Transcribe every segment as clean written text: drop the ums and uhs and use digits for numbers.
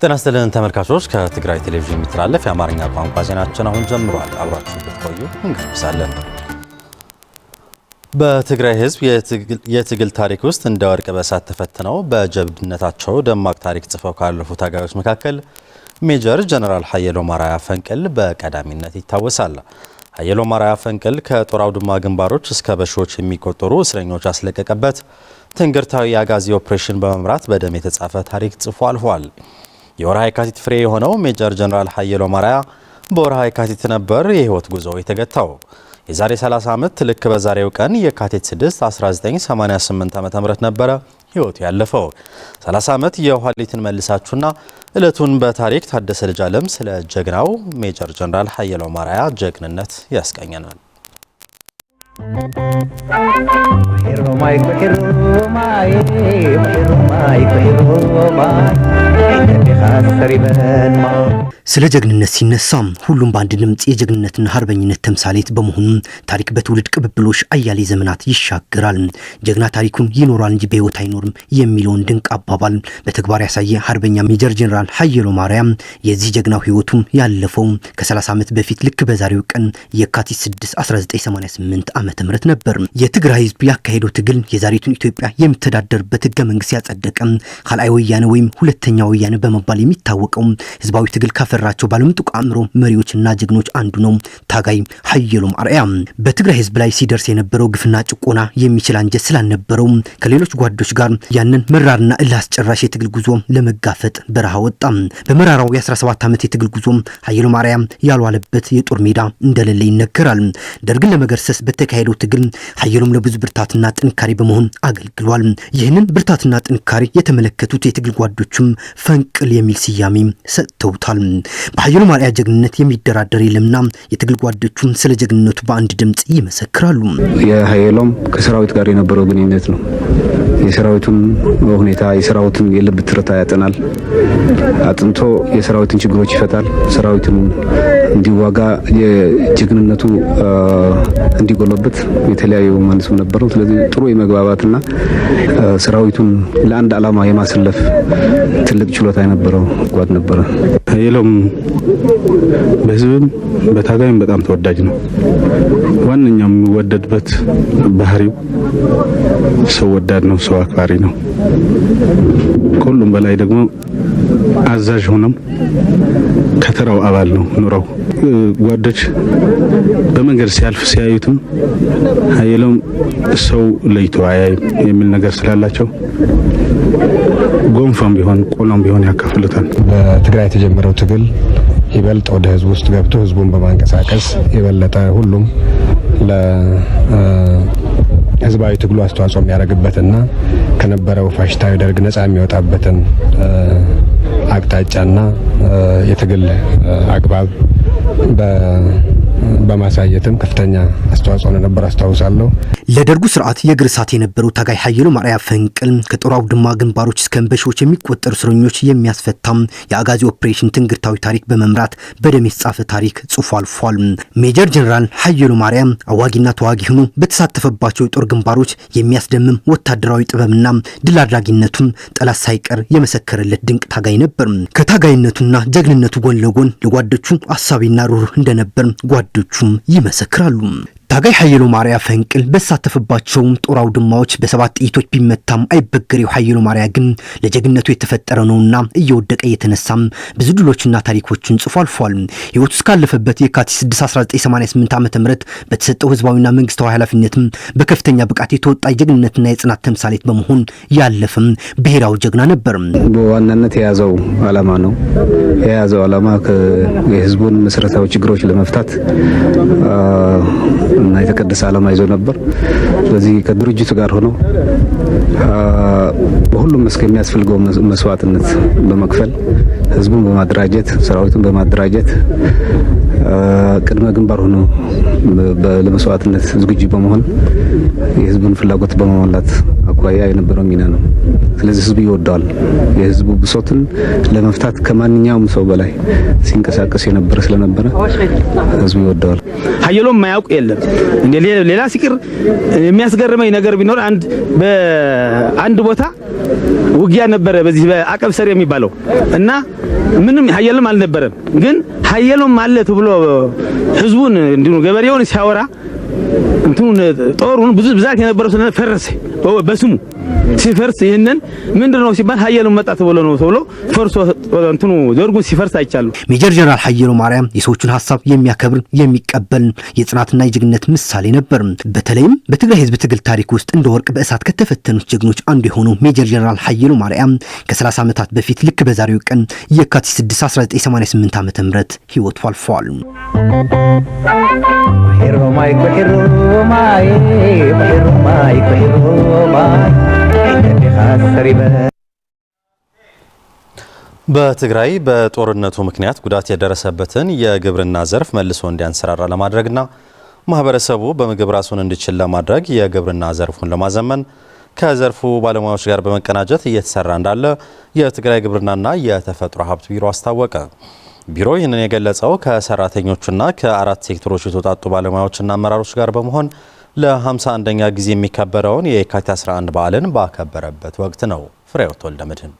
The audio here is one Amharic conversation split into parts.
ጤና ይስጥልን ተመልካቾች ከትግራይ ቴሌቪዥን የሚተላለፍ የአማርኛ ቋንቋ ዜናችን አሁን ጀምሯል። አብራችሁ ብትቆዩ እንጋብዛለን። በትግራይ ሕዝብ የትግል ታሪክ ውስጥ እንደ ወርቅ በእሳት ተፈትነው በጀብድነታቸው ደማቅ ታሪክ ጽፈው ካለፉ ታጋዮች መካከል ሜጀር ጀነራል ሀየሎም አርአያ ፈንቅል በቀዳሚነት ይታወሳል። ሀየሎም አርአያ ፈንቅል ከጦር አውድማ ግንባሮች እስከ በሺዎች የሚቆጠሩ እስረኞች ያስለቀቀበት ትንግርታዊ የአጋዚ ኦፕሬሽን በመምራት በደም የተጻፈ ታሪክ ጽፎ አልፏል። የወርሃ የካቲት ፍሬ የሆነው ሜጀር ጀነራል ሀየሎም አርአያ በወርሃ የካቲት ነበር የህይወት ጉዞ የተገታው። የዛሬ 30 ዓመት ልክ በዛሬው ቀን የካቲት 6 1988 ዓ.ም ነበረ ህይወቱ ያለፈው። 30 ዓመት የኋሊትን መልሳችሁና እለቱን በታሪክ ታደሰ ልጅ አለም ስለ ጀግናው ሜጀር ጀነራል ሀየሎም አርአያ ጀግንነት ያስቀኘናል። ስለ ጀግንነት ሲነሳ ሁሉም በአንድ ድምጽ የጀግንነትና ሀርበኝነት ተምሳሌት በመሆኑ ታሪክ በትውልድ ቅብብሎሽ አያሌ ዘመናት ይሻገራል። ጀግና ታሪኩን ይኖራል እንጂ በህይወት አይኖርም የሚለውን ድንቅ አባባል በተግባር ያሳየ ሀርበኛ ሜጀር ጀነራል ሀየሎም አርአያ የዚህ ጀግናው ህይወቱ ያለፈው ከ30 ዓመት በፊት ልክ በዛሬው ቀን የካቲት 6 1988 ዓመተ ምህረት ነበር። የትግራይ ህዝብ ያካሄደው ትግል የዛሬቱን ኢትዮጵያ የሚተዳደርበት ህገ መንግስት ያጸደቀ ካልአይ ወያነ ወይም ሁለተኛ ወያነ በመባል የሚታወቀው ህዝባዊ ትግል ካፈራቸው ባለምጡቅ አእምሮ መሪዎችና ጀግኖች አንዱ ነው ታጋይ ሀየሎም አርአያ። በትግራይ ህዝብ ላይ ሲደርስ የነበረው ግፍና ጭቆና የሚችል አንጀት ስላልነበረው ከሌሎች ጓዶች ጋር ያንን መራርና እልህ አስጨራሽ የትግል ጉዞ ለመጋፈጥ በረሃ ወጣ። በመራራው የ17 ዓመት የትግል ጉዞ ሀየሎም አርአያ ያልዋለበት የጦር ሜዳ እንደሌለ ይነገራል። ደርግን ለመገርሰስ በተካሄደው ትግል ሀየሎም ለብዙ ብርታትና ጥንካሬ በመሆን አገልግሏል። ይህንን ብርታትና ጥንካሬ የተመለከቱት የትግል ጓዶችም ፈንቅል የሚል ስያሜ ሰጥተውታል። በሀየሎም አርአያ ጀግንነት የሚደራደር የለምና የትግል ጓዶቹም ስለ ጀግንነቱ በአንድ ድምጽ ይመሰክራሉ። የሀየሎም ከሰራዊት ጋር የነበረው ግንኙነት ነው። የሰራዊቱን ሁኔታ የሰራዊቱን የልብ ትርታ ያጠናል። አጥንቶ የሰራዊቱን ችግሮች ይፈታል። ሰራዊቱን እንዲዋጋ የጀግንነቱ እንዲጎለበት የተለያዩ ማንሱም ነበረው። ስለዚህ ጥሩ የመግባባትና ሰራዊቱን ለአንድ ዓላማ የማሰለፍ ትልቅ ችሎታ የነበረው ጓድ ነበረ። ሀየሎም በህዝብም በታጋይም በጣም ተወዳጅ ነው። ዋነኛው የሚወደድበት ባህሪው ሰው ወዳድ ነው፣ ሰው አክባሪ ነው። ከሁሉም በላይ ደግሞ አዛዥ ሆኖም ከተራው አባል ነው ኑሮው። ጓዶች በመንገድ ሲያልፍ ሲያዩትም ሀየሎም ሰው ለይቶ አያይም የሚል ነገር ስላላቸው ጎንፋም ቢሆን ቆሎም ቢሆን ያካፍሉታል። በትግራይ የተጀመረው ትግል ይበልጥ ወደ ህዝብ ውስጥ ገብቶ ህዝቡን በማንቀሳቀስ የበለጠ ሁሉም ለህዝባዊ ትግሉ አስተዋጽኦ የሚያደርግበትና ከነበረው ፋሽስታዊ ደርግ ነፃ የሚወጣበትን አቅጣጫና የትግል አግባብ በማሳየትም ከፍተኛ አስተዋጽኦ ነበር አስታውሳለሁ። ለደርጉ ስርዓት የእግር እሳት የነበረው ታጋይ ሀየሎም አርአያ ፈንቅል ከጦር አውድማ ግንባሮች እስከ በሺዎች የሚቆጠሩ እስረኞች የሚያስፈታም የአጋዚ ኦፕሬሽን ትንግርታዊ ታሪክ በመምራት በደም የተጻፈ ታሪክ ጽፎ አልፏል። ሜጀር ጀነራል ሀየሎም አርአያ አዋጊና ተዋጊ ሆኖ በተሳተፈባቸው የጦር ግንባሮች የሚያስደምም ወታደራዊ ጥበብና ድል አድራጊነቱን ጠላት ሳይቀር የመሰከረለት ድንቅ ታጋይ ነበር። ከታጋይነቱና ጀግንነቱ ጎን ለጎን ለጓዶቹ አሳቢና ሩህሩህ እንደነበር ጓዶቹም ይመሰክራሉ። ታጋይ ሀየሎም አርአያ ፈንቅል በተሳተፈባቸው ጦር አውድማዎች በ7 ጥይቶች ቢመታም አይበገሬው ሀየሎም አርአያ ግን ለጀግንነቱ የተፈጠረ ነውና እየወደቀ የተነሳም ብዙ ድሎችና ታሪኮችን ጽፎ አልፏል። ህይወቱ እስካለፈበት የካቲት 6 1988 ዓ.ም በተሰጠው ህዝባዊና መንግስታዊ ኃላፊነትም በከፍተኛ ብቃት የተወጣ የጀግንነትና የጽናት ተምሳሌት በመሆን ያለፈም ብሔራዊ ጀግና ነበር። በዋናነት የያዘው ዓላማ ነው። የያዘው ዓላማ የህዝቡን መሰረታዊ ችግሮች ለመፍታት እና የተቀደሰ ዓላማ ይዞ ነበር። ስለዚህ ከድርጅቱ ጋር ሆኖ በሁሉም መስክ የሚያስፈልገው መስዋዕትነት በመክፈል ህዝቡን በማደራጀት ሰራዊቱን በማደራጀት ቅድመ ግንባር ሆኖ ለመስዋዕትነት ዝግጁ በመሆን የህዝቡን ፍላጎት በመሟላት አኳያ የነበረው ሚና ነው። ስለዚህ ህዝቡ ይወደዋል። የህዝቡ ብሶትን ለመፍታት ከማንኛውም ሰው በላይ ሲንቀሳቀስ የነበረ ስለነበረ ህዝቡ ይወደዋል። ሀየሎም ማያውቅ የለም። እንደ ሌላ ሲቅር የሚያስገርመኝ ነገር ቢኖር በአንድ ቦታ ውጊያ ነበረ በዚህ በአቀብ ሰር የሚባለው እና ምንም ሀየሎም አልነበረም። ግን ሀየሎም አለ ተብሎ ህዝቡን እንዲሁ ገበሬውን ሲያወራ እንትኑን ጦሩን ብዙ ብዛት የነበረው ፈረሰ በስሙ ሲፈርስ ይሄንን ምንድነው ሲባል ሀየሎም መጣ ተብሎ ነው ተብሎ ፈርሶ እንትኑ ደርጉን ሲፈርስ አይቻሉ። ሜጀር ጀነራል ሀየሎም ማርያም የሰዎችን ሐሳብ የሚያከብር የሚቀበል የጽናትና የጀግንነት ምሳሌ ነበር። በተለይም በትግራይ ህዝብ ትግል ታሪክ ውስጥ እንደ ወርቅ በእሳት ከተፈተኑት ጀግኖች አንዱ የሆነው ሜጀር ጀነራል ሀየሎም ማርያም ከ30 ዓመታት በፊት ልክ በዛሬው ቀን የካቲት 6 1988 ዓ.ም ህይወቱ አልፏል። በትግራይ በጦርነቱ ምክንያት ጉዳት የደረሰበትን የግብርና ዘርፍ መልሶ እንዲያንሰራራ ለማድረግና ማህበረሰቡ በምግብ ራሱን እንዲችል ለማድረግ የግብርና ዘርፉን ለማዘመን ከዘርፉ ባለሙያዎች ጋር በመቀናጀት እየተሰራ እንዳለ የትግራይ ግብርናና የተፈጥሮ ሀብት ቢሮ አስታወቀ። ቢሮ ይህንን የገለጸው ከሰራተኞችና ከአራት ሴክተሮች የተውጣጡ ባለሙያዎችና አመራሮች ጋር በመሆን ለ51ኛ ጊዜ የሚከበረውን የካቲት 11 በዓልን ባከበረበት ወቅት ነው። ፍሬው ተወልደመድህን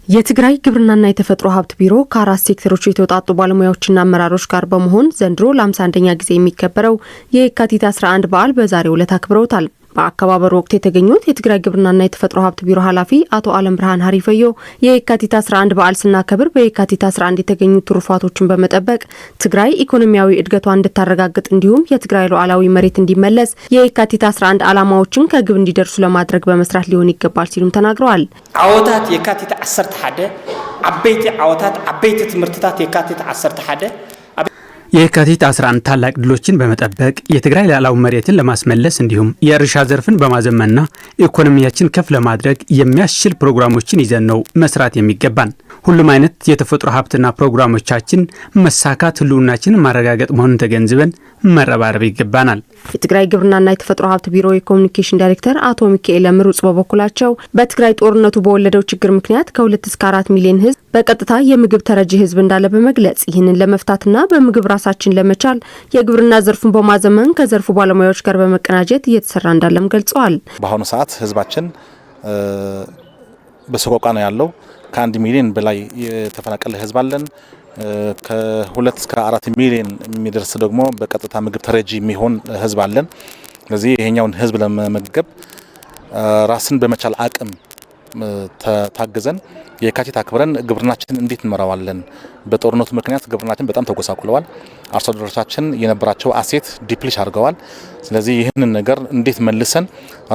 የትግራይ ግብርናና የተፈጥሮ ሀብት ቢሮ ከአራት ሴክተሮች የተውጣጡ ባለሙያዎችና አመራሮች ጋር በመሆን ዘንድሮ ለ51ኛ ጊዜ የሚከበረው የካቲት 11 በዓል በዛሬው ዕለት አክብረውታል። በአከባበሩ ወቅት የተገኙት የትግራይ ግብርናና የተፈጥሮ ሀብት ቢሮ ኃላፊ አቶ አለም ብርሃን ሀሪፈዮ የካቲት 11 በዓል ስናከብር በየካቲት 11 የተገኙ ትሩፋቶችን በመጠበቅ ትግራይ ኢኮኖሚያዊ እድገቷን እንድታረጋግጥ እንዲሁም የትግራይ ሉዓላዊ መሬት እንዲመለስ የካቲት 11 ዓላማዎችን ከግብ እንዲደርሱ ለማድረግ በመስራት ሊሆን ይገባል ሲሉም ተናግረዋል። ዓወታት የካቲት 11 አበይቲ ዓወታት አበይቲ ትምህርትታት የካቲት 11 የካቲት 11 ታላቅ ድሎችን በመጠበቅ የትግራይ ሉዓላዊ መሬትን ለማስመለስ እንዲሁም የእርሻ ዘርፍን በማዘመንና ኢኮኖሚያችን ከፍ ለማድረግ የሚያስችል ፕሮግራሞችን ይዘን ነው መስራት የሚገባን። ሁሉም አይነት የተፈጥሮ ሀብትና ፕሮግራሞቻችን መሳካት ህልውናችንን ማረጋገጥ መሆኑን ተገንዝበን መረባረብ ይገባናል። የትግራይ ግብርናና የተፈጥሮ ሀብት ቢሮ የኮሙኒኬሽን ዳይሬክተር አቶ ሚካኤል ምሩጽ በበኩላቸው በትግራይ ጦርነቱ በወለደው ችግር ምክንያት ከ2 እስከ 4 ሚሊዮን ህዝብ በቀጥታ የምግብ ተረጂ ህዝብ እንዳለ በመግለጽ ይህንን ለመፍታትና በምግብ ራሳችን ለመቻል የግብርና ዘርፉን በማዘመን ከዘርፉ ባለሙያዎች ጋር በመቀናጀት እየተሰራ እንዳለም ገልጸዋል። በአሁኑ ሰዓት ህዝባችን በሰቆቃ ነው ያለው። ከ1 ሚሊዮን በላይ የተፈናቀለ ህዝብ አለን። ከ2 እስከ 4 ሚሊዮን የሚደርስ ደግሞ በቀጥታ ምግብ ተረጂ የሚሆን ህዝብ አለን። ስለዚህ ይሄኛውን ህዝብ ለመመገብ ራስን በመቻል አቅም ታግዘን የካቲት አክብረን ግብርናችን እንዴት እንመራዋለን? በጦርነቱ ምክንያት ግብርናችን በጣም ተጎሳቁለዋል። አርሶ አደሮቻችን የነበራቸው አሴት ዲፕሊሽ አድርገዋል። ስለዚህ ይህንን ነገር እንዴት መልሰን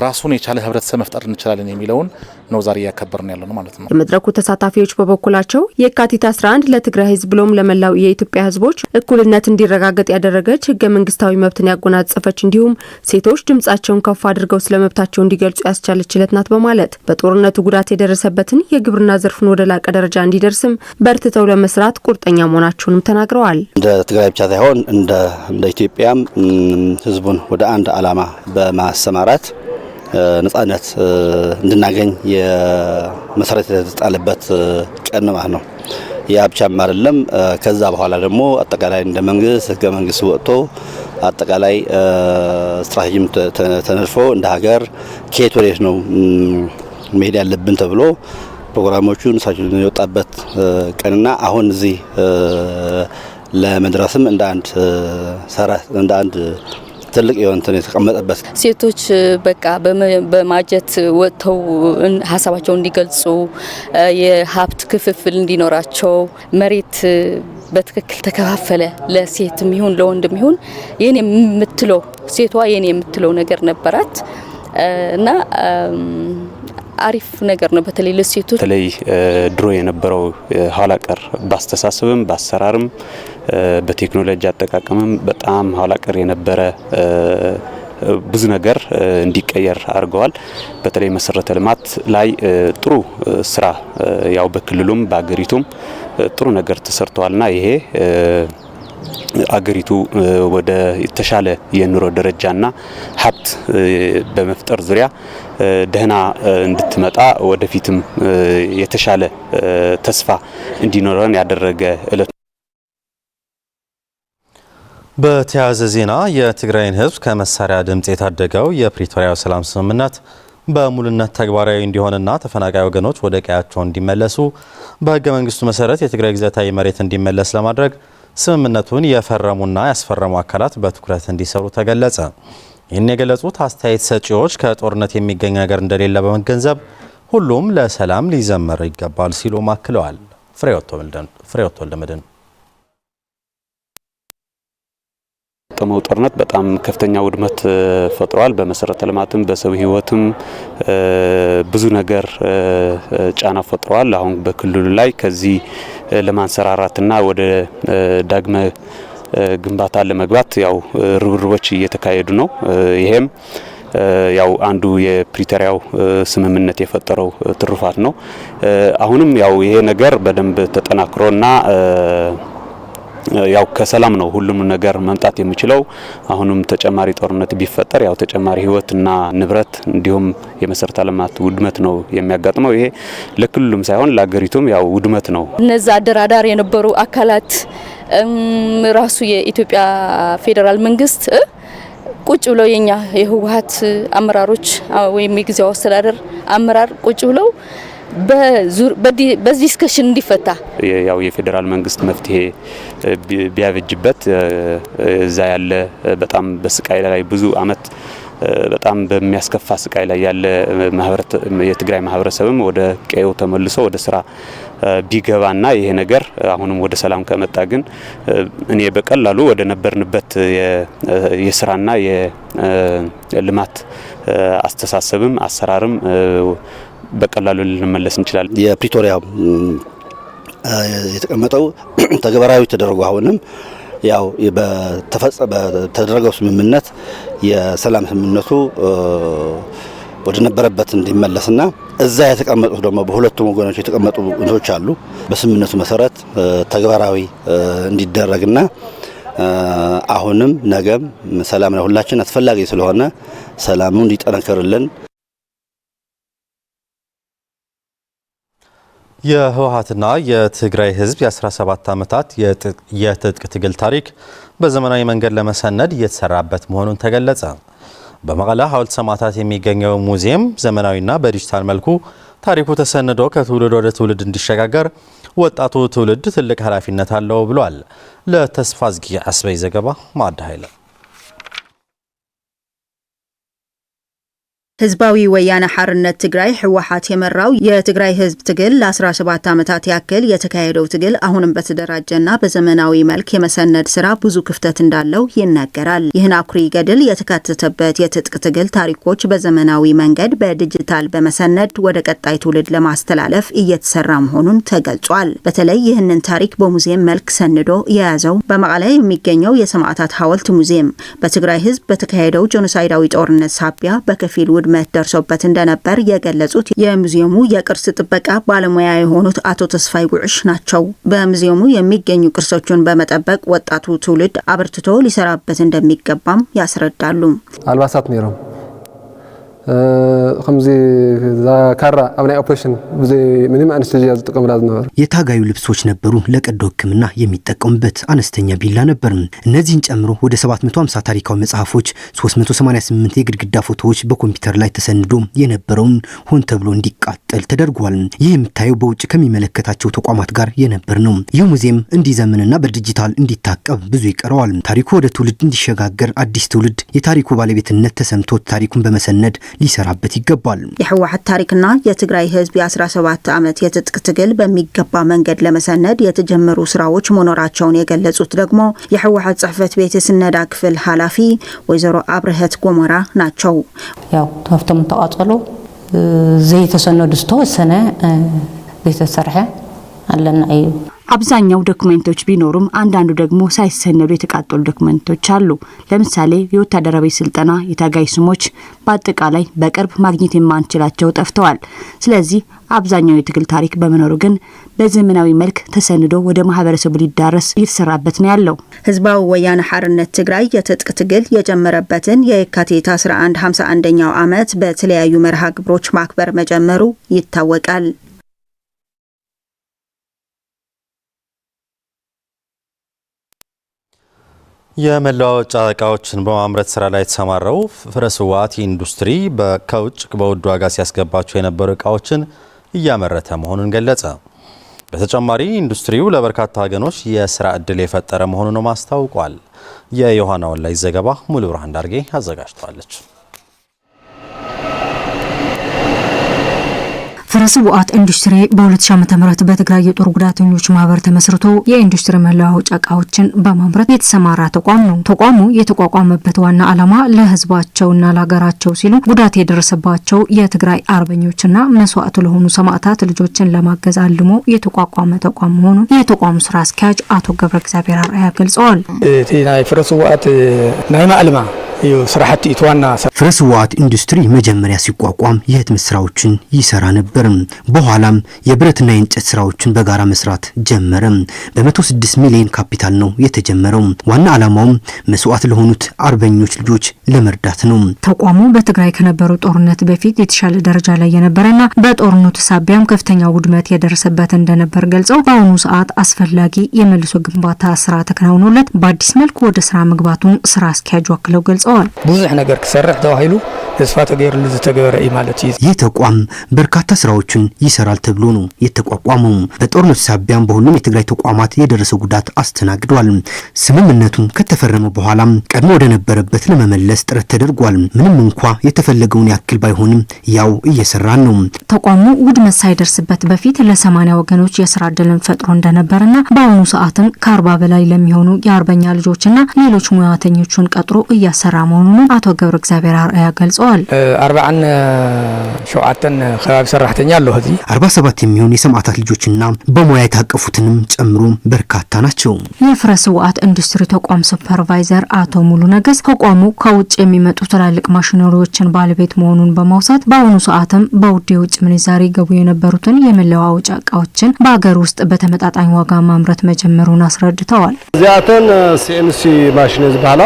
ራሱን የቻለ ህብረተሰብ መፍጠር እንችላለን የሚለውን ነው ዛሬ ያከበርን ያለው ነው ማለት ነው። የመድረኩ ተሳታፊዎች በበኩላቸው የካቲት 11 ለትግራይ ህዝብ ብሎም ለመላው የኢትዮጵያ ህዝቦች እኩልነት እንዲረጋገጥ ያደረገች ህገ መንግስታዊ መብትን ያጎናጸፈች እንዲሁም ሴቶች ድምጻቸውን ከፍ አድርገው ስለመብታቸው እንዲገልጹ ያስቻለች ዕለት ናት በማለት በጦርነቱ ጉዳት የደረሰበትን የግብርና ዘርፉን ወደ ላቀ ደረጃ እንዲደርስም በርትተው ለመስራት ቁርጠኛ መሆናቸውንም ተናግረዋል። እንደ ትግራይ ብቻ ሳይሆን እንደ ኢትዮጵያም ህዝቡን ወደ አንድ ዓላማ በማሰማራት ነጻነት እንድናገኝ የመሰረት የተጣለበት ቀን ማለት ነው። ያ ብቻም አይደለም። ከዛ በኋላ ደግሞ አጠቃላይ እንደ መንግስት ህገ መንግስት ወጥቶ አጠቃላይ ስትራቴጂም ተነድፎ እንደ ሀገር ከየት ወዴት ነው መሄድ ያለብን ተብሎ ፕሮግራሞቹን ሳይሆን የወጣበት ቀንና አሁን እዚህ ለመድረስም እንደ አንድ ትልቅ የሆነ የተቀመጠበት ሴቶች በቃ በማጀት ወጥተው ሀሳባቸውን እንዲገልጹ የሀብት ክፍፍል እንዲኖራቸው መሬት በትክክል ተከፋፈለ ለሴትም ይሁን ለወንድም ይሁን የኔ የምትለው ሴቷ የኔ የምትለው ነገር ነበራት እና አሪፍ ነገር ነው። በተለይ ለሴቶች በተለይ ድሮ የነበረው ኋላ ቀር ባስተሳሰብም ባሰራርም በቴክኖሎጂ አጠቃቀምም በጣም ኋላ ቀር የነበረ ብዙ ነገር እንዲቀየር አድርገዋል። በተለይ መሰረተ ልማት ላይ ጥሩ ስራ ያው በክልሉም በአገሪቱም ጥሩ ነገር ተሰርቷልና ይሄ አገሪቱ ወደ ተሻለ የኑሮ ደረጃና ሀብት በመፍጠር ዙሪያ ደህና እንድትመጣ ወደፊትም የተሻለ ተስፋ እንዲኖረን ያደረገ እለት። በተያያዘ ዜና የትግራይን ሕዝብ ከመሳሪያ ድምጽ የታደገው የፕሪቶሪያው ሰላም ስምምነት በሙሉነት ተግባራዊ እንዲሆንና ተፈናቃይ ወገኖች ወደ ቀያቸው እንዲመለሱ በሕገ መንግስቱ መሰረት የትግራይ ግዛታዊ መሬት እንዲመለስ ለማድረግ ስምምነቱን የፈረሙና ያስፈረሙ አካላት በትኩረት እንዲሰሩ ተገለጸ። ይህን የገለጹት አስተያየት ሰጪዎች ከጦርነት የሚገኝ ነገር እንደሌለ በመገንዘብ ሁሉም ለሰላም ሊዘመር ይገባል ሲሉ አክለዋል። ፍሬወት ወልደመድን የተጠመው ጦርነት በጣም ከፍተኛ ውድመት ፈጥሯል። በመሰረተ ልማትም በሰው ህይወትም ብዙ ነገር ጫና ፈጥሯል። አሁን በክልሉ ላይ ከዚህ ለማንሰራራትና ወደ ዳግመ ግንባታ ለመግባት ያው ርብርቦች እየተካሄዱ ነው። ይሄም ያው አንዱ የፕሪቶሪያው ስምምነት የፈጠረው ትሩፋት ነው። አሁንም ያው ይሄ ነገር በደንብ ተጠናክሮና ያው ከሰላም ነው ሁሉም ነገር መምጣት የሚችለው። አሁንም ተጨማሪ ጦርነት ቢፈጠር ያው ተጨማሪ ህይወትና ንብረት እንዲሁም የመሰረተ ልማት ውድመት ነው የሚያጋጥመው። ይሄ ለክልሉም ሳይሆን ለሀገሪቱም ያው ውድመት ነው። እነዛ አደራዳሪ የነበሩ አካላት ራሱ የኢትዮጵያ ፌዴራል መንግስት ቁጭ ብለው የኛ የህወሓት አመራሮች ወይም የጊዜያዊ አስተዳደር አመራር ቁጭ ብለው በዚህ ዲስከሽን እንዲፈታ ያው የፌዴራል መንግስት መፍትሄ ቢያበጅበት እዛ ያለ በጣም በስቃይ ላይ ብዙ አመት በጣም በሚያስከፋ ስቃይ ላይ ያለ የትግራይ ማህበረሰብም ወደ ቀየው ተመልሶ ወደ ስራ ቢገባና ይሄ ነገር አሁንም ወደ ሰላም ከመጣ ግን እኔ በቀላሉ ወደ ነበርንበት የስራና የልማት አስተሳሰብም አሰራርም በቀላሉ ልንመለስ እንችላለን። የፕሪቶሪያ የተቀመጠው ተግባራዊ ተደረገ። አሁንም ያው በተደረገው ስምምነት የሰላም ስምምነቱ ወደ ነበረበት እንዲመለስና እዛ የተቀመጡት ደግሞ በሁለቱም ወገኖች የተቀመጡ እንትኖች አሉ በስምምነቱ መሰረት ተግባራዊ እንዲደረግና አሁንም ነገም ሰላም ለሁላችን አስፈላጊ ስለሆነ ሰላሙ እንዲጠነክርልን የህወሓትና የትግራይ ህዝብ የ17 ዓመታት የትጥቅ ትግል ታሪክ በዘመናዊ መንገድ ለመሰነድ እየተሰራበት መሆኑን ተገለጸ። በመቀለ ሐውልት ሰማዕታት የሚገኘው ሙዚየም ዘመናዊና በዲጂታል መልኩ ታሪኩ ተሰንዶ ከትውልድ ወደ ትውልድ እንዲሸጋገር ወጣቱ ትውልድ ትልቅ ኃላፊነት አለው ብሏል። ለተስፋ ዝጊ አስበይ ዘገባ ማዕድ ኃይለ። ህዝባዊ ወያነ ሓርነት ትግራይ ህወሓት የመራው የትግራይ ህዝብ ትግል ለ17 ዓመታት ያክል የተካሄደው ትግል አሁንም በተደራጀና በዘመናዊ መልክ የመሰነድ ስራ ብዙ ክፍተት እንዳለው ይነገራል። ይህን አኩሪ ገድል የተካተተበት የትጥቅ ትግል ታሪኮች በዘመናዊ መንገድ በዲጂታል በመሰነድ ወደ ቀጣይ ትውልድ ለማስተላለፍ እየተሰራ መሆኑን ተገልጿል። በተለይ ይህንን ታሪክ በሙዚየም መልክ ሰንዶ የያዘው በመቀለ የሚገኘው የሰማዕታት ሐውልት ሙዚየም በትግራይ ህዝብ በተካሄደው ጄኖሳይዳዊ ጦርነት ሳቢያ በከፊል ውድመት ደርሶበት እንደነበር የገለጹት የሙዚየሙ የቅርስ ጥበቃ ባለሙያ የሆኑት አቶ ተስፋይ ጉዕሽ ናቸው። በሙዚየሙ የሚገኙ ቅርሶችን በመጠበቅ ወጣቱ ትውልድ አበርትቶ ሊሰራበት እንደሚገባም ያስረዳሉ። አልባሳት ነይሮም ከምዚ ካራ አብናይ ኦፕሬሽን ብዙ ምንም አንስተጂያ ዝጥቀምላ ነበር። የታጋዩ ልብሶች ነበሩ። ለቀዶ ሕክምና የሚጠቀሙበት አነስተኛ ቢላ ነበር። እነዚህን ጨምሮ ወደ 750 ታሪካዊ መጽሐፎች፣ 388 የግድግዳ ፎቶዎች በኮምፒውተር ላይ ተሰንዶ የነበረውን ሆን ተብሎ እንዲቃጠል ተደርጓል። ይህ የምታየው በውጭ ከሚመለከታቸው ተቋማት ጋር የነበር ነው። ይህ ሙዚየም እንዲዘምንና በዲጂታል እንዲታቀብ ብዙ ይቀረዋል። ታሪኩ ወደ ትውልድ እንዲሸጋገር አዲስ ትውልድ የታሪኩ ባለቤትነት ተሰምቶት ታሪኩን በመሰነድ ሊሰራበት ይገባል። የህወሓት ታሪክና የትግራይ ህዝብ የ17 ዓመት የትጥቅ ትግል በሚገባ መንገድ ለመሰነድ የተጀመሩ ስራዎች መኖራቸውን የገለጹት ደግሞ የህወሓት ጽሕፈት ቤት የስነዳ ክፍል ኃላፊ ወይዘሮ አብርሃት ጎሞራ ናቸው። ያው ተፍቶም ተቃጸሉ ዘይተሰነዱ ዝተወሰነ ዘይተሰርሐ አለና እዩ አብዛኛው ዶክመንቶች ቢኖሩም አንዳንዱ ደግሞ ሳይሰነዱ የተቃጠሉ ዶክመንቶች አሉ። ለምሳሌ የወታደራዊ ስልጠና የታጋይ ስሞች በአጠቃላይ በቅርብ ማግኘት የማንችላቸው ጠፍተዋል። ስለዚህ አብዛኛው የትግል ታሪክ በመኖሩ ግን በዘመናዊ መልክ ተሰንዶ ወደ ማህበረሰቡ ሊዳረስ እየተሰራበት ነው ያለው። ህዝባዊ ወያነ ሓርነት ትግራይ የትጥቅ ትግል የጀመረበትን የካቲት 11 51ኛው ዓመት በተለያዩ መርሃ ግብሮች ማክበር መጀመሩ ይታወቃል። የመለዋወጫ እቃዎችን በማምረት ስራ ላይ የተሰማራው ፍረስዋት ኢንዱስትሪ ከውጭ በውድ ዋጋ ሲያስገባቸው የነበሩ እቃዎችን እያመረተ መሆኑን ገለጸ። በተጨማሪ ኢንዱስትሪው ለበርካታ ወገኖች የስራ ዕድል የፈጠረ መሆኑን አስታውቋል። የዮሐና ወላይ ዘገባ ሙሉ ብርሃን ዳርጌ አዘጋጅቷለች። ፍረስዋት ኢንዱስትሪ በ2000 ዓ.ም በትግራይ የጦር ጉዳተኞች ማህበር ተመስርቶ የኢንዱስትሪ መለዋወጫ እቃዎችን በማምረት የተሰማራ ተቋም ነው። ተቋሙ የተቋቋመበት ዋና ዓላማ ለህዝባቸውና ለሀገራቸው ሲሉ ጉዳት የደረሰባቸው የትግራይ አርበኞችና መስዋዕት ለሆኑ ሰማዕታት ልጆችን ለማገዝ አልሞ የተቋቋመ ተቋም መሆኑን የተቋሙ ስራ አስኪያጅ አቶ ገብረ እግዚአብሔር አርአያ ገልጸዋል። ናይ ፍረስዋት ናይ ማዕልማ ስራሕቲ ኢትዋና ፍረስዋት ኢንዱስትሪ መጀመሪያ ሲቋቋም የህትመት ስራዎችን ይሰራ ነበር። በኋላም የብረትና የእንጨት ስራዎችን በጋራ መስራት ጀመረ። በ106 ሚሊዮን ካፒታል ነው የተጀመረው። ዋና ዓላማውም መስዋዕት ለሆኑት አርበኞች ልጆች ለመርዳት ነው። ተቋሙ በትግራይ ከነበረው ጦርነት በፊት የተሻለ ደረጃ ላይ የነበረና በጦርነቱ ሳቢያም ከፍተኛ ውድመት የደረሰበት እንደነበር ገልጸው በአሁኑ ሰዓት አስፈላጊ የመልሶ ግንባታ ስራ ተከናውኖለት በአዲስ መልኩ ወደ ስራ መግባቱን ስራ አስኪያጁ አክለው ገልጸዋል። ብዙሕ ነገር ክሰርሕ ተባሂሉ ተስፋ ተገይሩሉ ዝተገበረ እዩ ማለት እዩ። ይህ ተቋም በርካታ ስራዎችን ይሰራል ተብሎ ነው የተቋቋመው። በጦርነቱ ሳቢያም በሁሉም የትግራይ ተቋማት የደረሰ ጉዳት አስተናግዷል። ስምምነቱም ከተፈረመ በኋላም ቀድሞ ወደ ነበረበት ለመመለስ ጥረት ተደርጓል። ምንም እንኳ የተፈለገውን ያክል ባይሆንም ያው እየሰራን ነው። ተቋሙ ውድመት ሳይደርስበት በፊት ለ80 ወገኖች የስራ ዕድልን ፈጥሮ እንደነበርና በአሁኑ ሰዓትም ከ40 በላይ ለሚሆኑ የአርበኛ ልጆችና ሌሎች ሙያተኞችን ቀጥሮ እያሰራ መሆኑን አቶ ገብረ እግዚአብሔር አርአያ ገልጸዋል። 47 ከባቢ ሰራተኛ አለው። እዚህ 47 የሚሆኑ የሰማዕታት ልጆችና በሙያ የታቀፉትንም ጨምሮ በርካታ ናቸው። የፍረስዋት ኢንዱስትሪ ተቋም ሱፐርቫይዘር አቶ ሙሉ ነገስ ተቋሙ ከውጭ የሚመጡ ትላልቅ ማሽነሪዎችን ባለቤት መሆኑን በማውሳት በአሁኑ ሰዓትም በውድ የውጭ ምንዛሪ ገቡ የነበሩትን የመለዋወጫ እቃዎችን በአገር ውስጥ በተመጣጣኝ ዋጋ ማምረት መጀመሩን አስረድተዋል። እዚያተን ሲኤምሲ ማሽን ዝባላ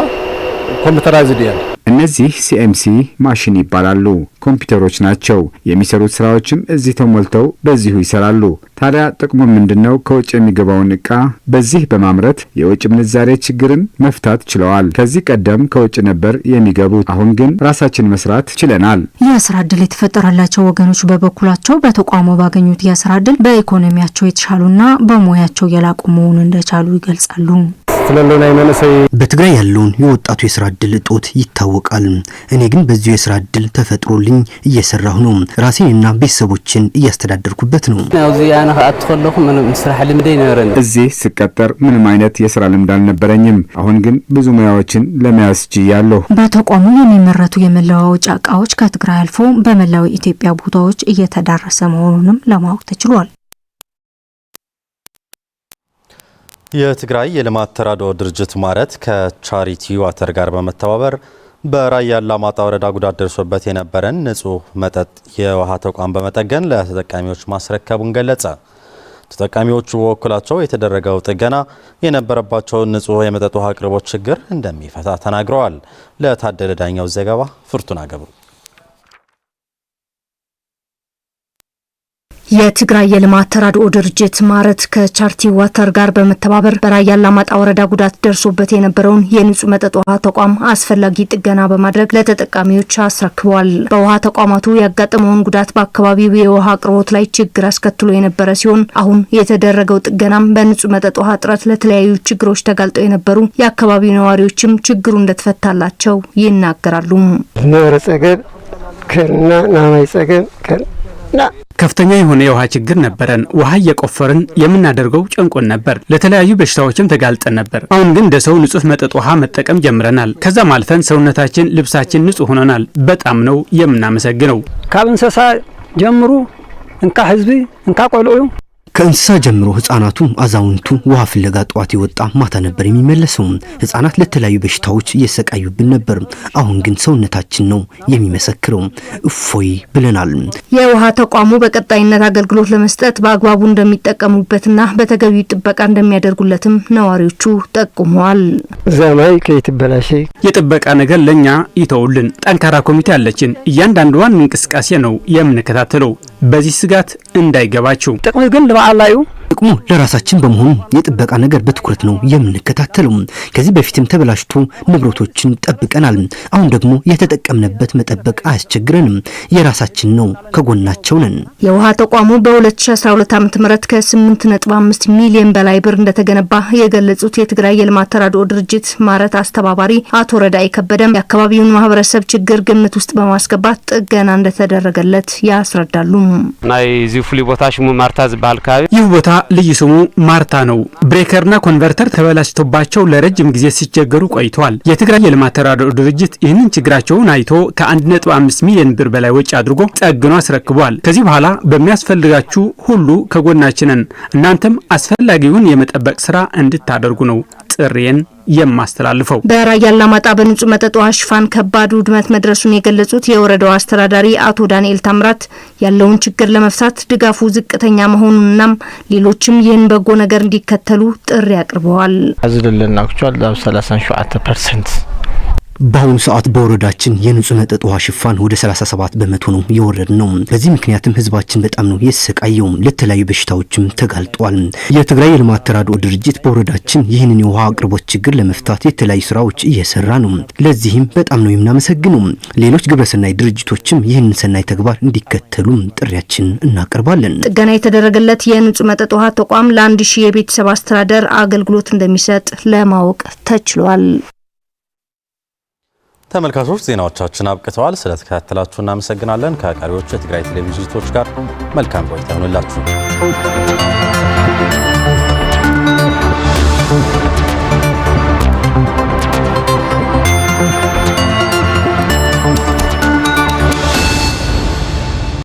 ኮምፒውተራይዝድ ያለ እነዚህ ሲኤምሲ ማሽን ይባላሉ። ኮምፒውተሮች ናቸው። የሚሰሩት ስራዎችም እዚህ ተሞልተው በዚሁ ይሰራሉ። ታዲያ ጥቅሙ ምንድነው? ከውጭ የሚገባውን እቃ በዚህ በማምረት የውጭ ምንዛሬ ችግርን መፍታት ችለዋል። ከዚህ ቀደም ከውጭ ነበር የሚገቡት። አሁን ግን ራሳችን መስራት ችለናል። የስራ ዕድል የተፈጠረላቸው ወገኖች በበኩላቸው በተቋሙ ባገኙት የስራ ዕድል በኢኮኖሚያቸው የተሻሉና በሙያቸው የላቁ መሆኑን እንደቻሉ ይገልጻሉ። በትግራይ ያለውን የወጣቱ የስራ ዕድል እጦት ይታወቃል። እኔ ግን በዚሁ የስራ ዕድል ተፈጥሮልኝ እየሰራሁ ነው። ራሴንና ቤተሰቦችን እያስተዳደርኩበት ነው። እዚህ ስቀጠር ምንም አይነት የስራ ልምድ አልነበረኝም። አሁን ግን ብዙ ሙያዎችን ለመያዝ ችያለሁ። በተቋሙ የሚመረቱ የመለዋወጫ እቃዎች ከትግራይ አልፎ በመላው ኢትዮጵያ ቦታዎች እየተዳረሰ መሆኑንም ለማወቅ ተችሏል። የትግራይ የልማት ተራድኦ ድርጅት ማረት ከቻሪቲ ዋተር ጋር በመተባበር በራያ አላማጣ ወረዳ ጉዳት ደርሶበት የነበረን ንጹህ መጠጥ የውሃ ተቋም በመጠገን ለተጠቃሚዎች ማስረከቡን ገለጸ። ተጠቃሚዎቹ በወኩላቸው የተደረገው ጥገና የነበረባቸውን ንጹህ የመጠጥ ውሃ አቅርቦት ችግር እንደሚፈታ ተናግረዋል። ለታደለ ዳኛው ዘገባ ፍርቱና ገብሩ። የትግራይ የልማት ተራድኦ ድርጅት ማረት ከቻሪቲ ዋተር ጋር በመተባበር በራያ አላማጣ ወረዳ ጉዳት ደርሶበት የነበረውን የንጹህ መጠጥ ውሃ ተቋም አስፈላጊ ጥገና በማድረግ ለተጠቃሚዎች አስረክበዋል። በውሃ ተቋማቱ ያጋጠመውን ጉዳት በአካባቢው የውሃ አቅርቦት ላይ ችግር አስከትሎ የነበረ ሲሆን አሁን የተደረገው ጥገናም በንጹህ መጠጥ ውሃ እጥረት ለተለያዩ ችግሮች ተጋልጠው የነበሩ የአካባቢው ነዋሪዎችም ችግሩ እንደተፈታላቸው ይናገራሉ። ከፍተኛ የሆነ የውሃ ችግር ነበረን። ውሃ እየቆፈርን የምናደርገው ጨንቆን ነበር። ለተለያዩ በሽታዎችም ተጋልጠን ነበር። አሁን ግን እንደ ሰው ንጹህ መጠጥ ውሃ መጠቀም ጀምረናል። ከዛም አልፈን ሰውነታችን፣ ልብሳችን ንጹህ ሆነናል። በጣም ነው የምናመሰግነው። ካብ እንስሳ ጀምሩ እንካ ህዝቢ እንካ ቆልዑ ከእንስሳ ጀምሮ ህፃናቱ አዛውንቱ ውሃ ፍለጋ ጠዋት የወጣ ማታ ነበር የሚመለሰው። ህፃናት ለተለያዩ በሽታዎች እየሰቃዩብን ነበር። አሁን ግን ሰውነታችን ነው የሚመሰክረው። እፎይ ብለናል። የውሃ ተቋሙ በቀጣይነት አገልግሎት ለመስጠት በአግባቡ እንደሚጠቀሙበትና በተገቢው ጥበቃ እንደሚያደርጉለትም ነዋሪዎቹ ጠቁመዋል። ዘማይ ከይትበላሽ የጥበቃ ነገር ለኛ ይተውልን። ጠንካራ ኮሚቴ አለችን። እያንዳንዷን እንቅስቃሴ ነው የምንከታተለው። በዚህ ስጋት እንዳይገባቸው። ጥቅሙ ግን ለባዓላዩ ጥቅሙ ለራሳችን በመሆኑ የጥበቃ ነገር በትኩረት ነው የምንከታተለው። ከዚህ በፊትም ተበላሽቶ ንብረቶችን ጠብቀናል። አሁን ደግሞ የተጠቀምነበት መጠበቅ አያስቸግረንም። የራሳችን ነው፣ ከጎናቸው ነን። የውሃ ተቋሙ በ2012 ዓ.ም ከ8.5 ሚሊዮን በላይ ብር እንደተገነባ የገለጹት የትግራይ የልማት ተራድኦ ድርጅት ማረት አስተባባሪ አቶ ረዳይ ከበደም የአካባቢውን ማህበረሰብ ችግር ግምት ውስጥ በማስገባት ጥገና እንደተደረገለት ያስረዳሉ። ናይ ዚፍሊ ቦታ ሽሙ ማርታ ዝባል ካቢ ይህ ቦታ ልዩ ስሙ ማርታ ነው። ብሬከርና ኮንቨርተር ተበላሽቶባቸው ለረጅም ጊዜ ሲቸገሩ ቆይተዋል። የትግራይ የልማት ተራድኦ ድርጅት ይህንን ችግራቸውን አይቶ ከ1.5 ሚሊዮን ብር በላይ ወጪ አድርጎ ጠግኖ አስረክቧል። ከዚህ በኋላ በሚያስፈልጋችሁ ሁሉ ከጎናችንን፣ እናንተም አስፈላጊውን የመጠበቅ ስራ እንድታደርጉ ነው ጥሪን የማስተላልፈው። በራያ አላማጣ በንጹህ መጠጥ ውሃ ሽፋን ከባድ ውድመት መድረሱን የገለጹት የወረዳው አስተዳዳሪ አቶ ዳንኤል ታምራት ያለውን ችግር ለመፍታት ድጋፉ ዝቅተኛ መሆኑንና ሌሎችም ይህን በጎ ነገር እንዲከተሉ ጥሪ አቅርበዋል። አዝደለና አክቹአል 37% በአሁኑ ሰዓት በወረዳችን የንጹህ መጠጥ ውሃ ሽፋን ወደ 37 በመቶ ነው የወረድ ነው። በዚህ ምክንያትም ህዝባችን በጣም ነው የተሰቃየው፣ ለተለያዩ በሽታዎችም ተጋልጧል። የትግራይ የልማት ተራድኦ ድርጅት በወረዳችን ይህንን የውሃ አቅርቦት ችግር ለመፍታት የተለያዩ ስራዎች እየሰራ ነው። ለዚህም በጣም ነው የምናመሰግነው። ሌሎች ግብረሰናይ ድርጅቶችም ይህንን ሰናይ ተግባር እንዲከተሉ ጥሪያችን እናቀርባለን። ጥገና የተደረገለት የንጹህ መጠጥ ውሃ ተቋም ለ1000 የቤተሰብ አስተዳደር አገልግሎት እንደሚሰጥ ለማወቅ ተችሏል። ተመልካቾች ዜናዎቻችን አብቅተዋል። ስለተከታተላችሁ እናመሰግናለን። ከቀሪዎቹ የትግራይ ቴሌቪዥን ዝግጅቶች ጋር መልካም ቆይታ ይሁንላችሁ።